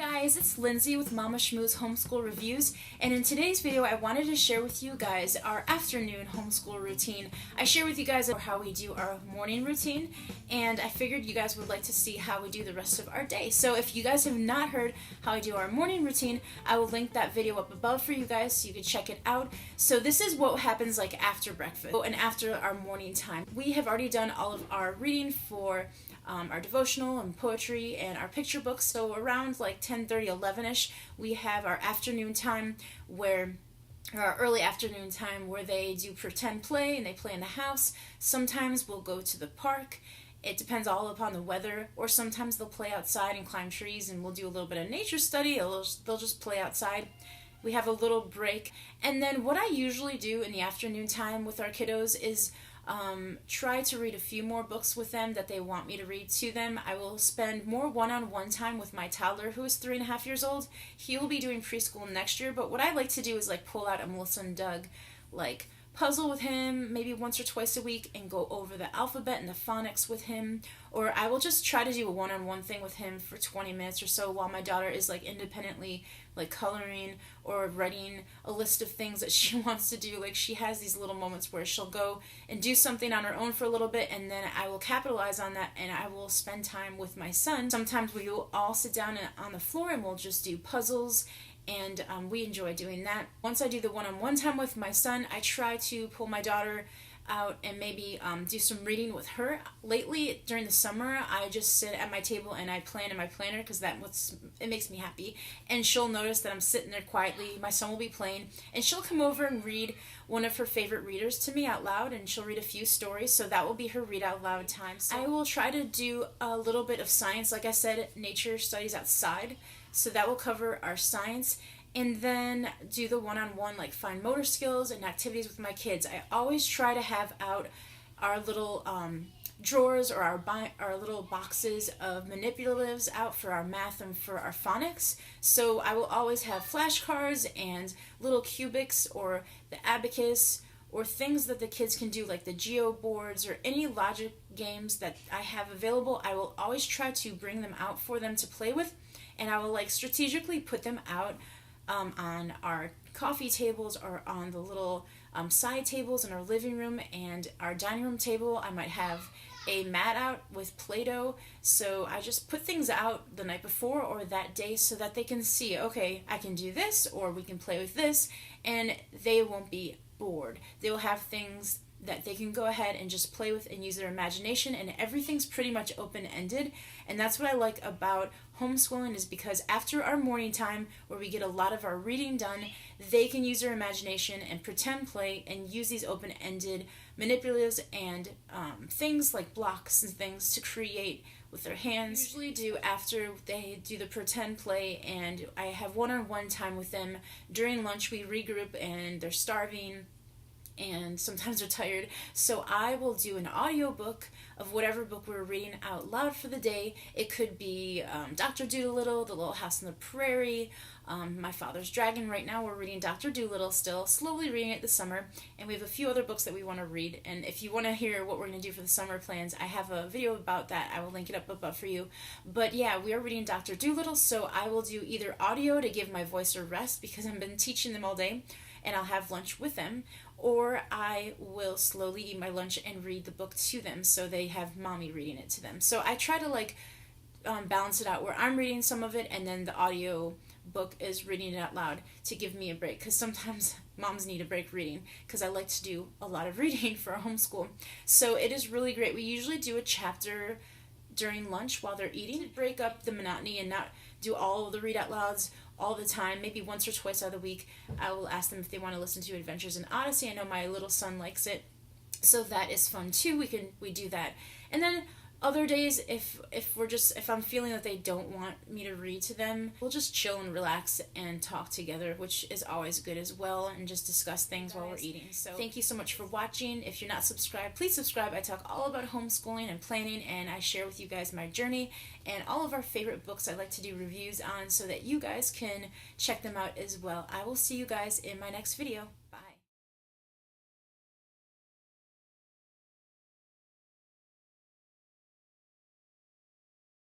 Guys, it's Lindsay with Mama Shmoo's Homeschool Reviews, and in today's video I wanted to share with you guys our afternoon homeschool routine. I share with you guys how we do our morning routine, and I figured you guys would like to see how we do the rest of our day. So if you guys have not heard how I do our morning routine, I will link that video up above for you guys so you can check it out. So this is what happens like after breakfast and after our morning time. We have already done all of our reading for our devotional and poetry and our picture books, so around like 10:30, 11ish we have our afternoon time where our early afternoon time where they do pretend play and they play in the house. Sometimes we'll go to the park. It depends all upon the weather, or sometimes they'll play outside and climb trees and we'll do a little bit of nature study. They'll just play outside. We have a little break, and then what I usually do in the afternoon time with our kiddos is try to read a few more books with them that they want me to read to them. I will spend more one-on-one time with my toddler, who is 3.5 years old. He will be doing preschool next year, but what I like to do is like pull out a Melissa and Doug like puzzle with him maybe once or twice a week and go over the alphabet and the phonics with him, or I will just try to do a one-on-one thing with him for 20 minutes or so while my daughter is like independently like coloring or writing a list of things that she wants to do. Like she has these little moments where she'll go and do something on her own for a little bit, and then I will capitalize on that and I will spend time with my son. Sometimes we will all sit down on the floor and we'll just do puzzles, and we enjoy doing that. Once I do the one-on-one time with my son, I try to pull my daughter out and maybe do some reading with her. Lately, during the summer, I just sit at my table and I plan in my planner because it makes me happy. And she'll notice that I'm sitting there quietly. My son will be playing, and she'll come over and read one of her favorite readers to me out loud, and she'll read a few stories, so that will be her read out loud time. So I will try to do a little bit of science. Like I said, nature studies outside, so that will cover our science. And then do the one-on-one like fine motor skills and activities with my kids. I always try to have out our little drawers or our little boxes of manipulatives out for our math and for our phonics. So I will always have flashcards and little cubics or the abacus or things that the kids can do, like the geo boards or any logic games that I have available. I will always try to bring them out for them to play with, and I will like strategically put them out on our coffee tables or on the little side tables in our living room and our dining room table. I might have a mat out with Play-Doh, so I just put things out the night before or that day so that they can see, okay, I can do this or we can play with this, and they won't be bored. They will have things that they can go ahead and just play with and use their imagination, and everything's pretty much open-ended. And that's what I like about homeschooling, is because after our morning time where we get a lot of our reading done, they can use their imagination and pretend play and use these open-ended manipulatives and things like blocks and things to create with their hands. I usually do after they do the pretend play, and I have one-on-one time with them. During lunch we regroup and they're starving and sometimes they're tired, so I will do an audio book of whatever book we're reading out loud for the day. It could be Dr. Dolittle, The Little House on the Prairie, My Father's Dragon. Right now we're reading Dr. Dolittle still, slowly reading it this summer, and we have a few other books that we want to read. And if you want to hear what we're going to do for the summer plans, I have a video about that. I will link it up above for you. But yeah, we are reading Dr. Dolittle, so I will do either audio to give my voice a rest because I've been teaching them all day, and I'll have lunch with them, or I will slowly eat my lunch and read the book to them so they have mommy reading it to them. So I try to like balance it out where I'm reading some of it and then the audio book is reading it out loud to give me a break, because sometimes moms need a break reading because I like to do a lot of reading for a homeschool. So it is really great. We usually do a chapter during lunch while they're eating to break up the monotony and not do all of the read out louds all the time. Maybe once or twice out of the week I will ask them if they want to listen to Adventures in Odyssey. I know my little son likes it, so that is fun too. We do that. And then other days, if I'm feeling that they don't want me to read to them, we'll just chill and relax and talk together, which is always good as well, and just discuss things while we're eating. So thank you so much for watching. If you're not subscribed, please subscribe. I talk all about homeschooling and planning, and I share with you guys my journey and all of our favorite books I like to do reviews on so that you guys can check them out as well. I will see you guys in my next video.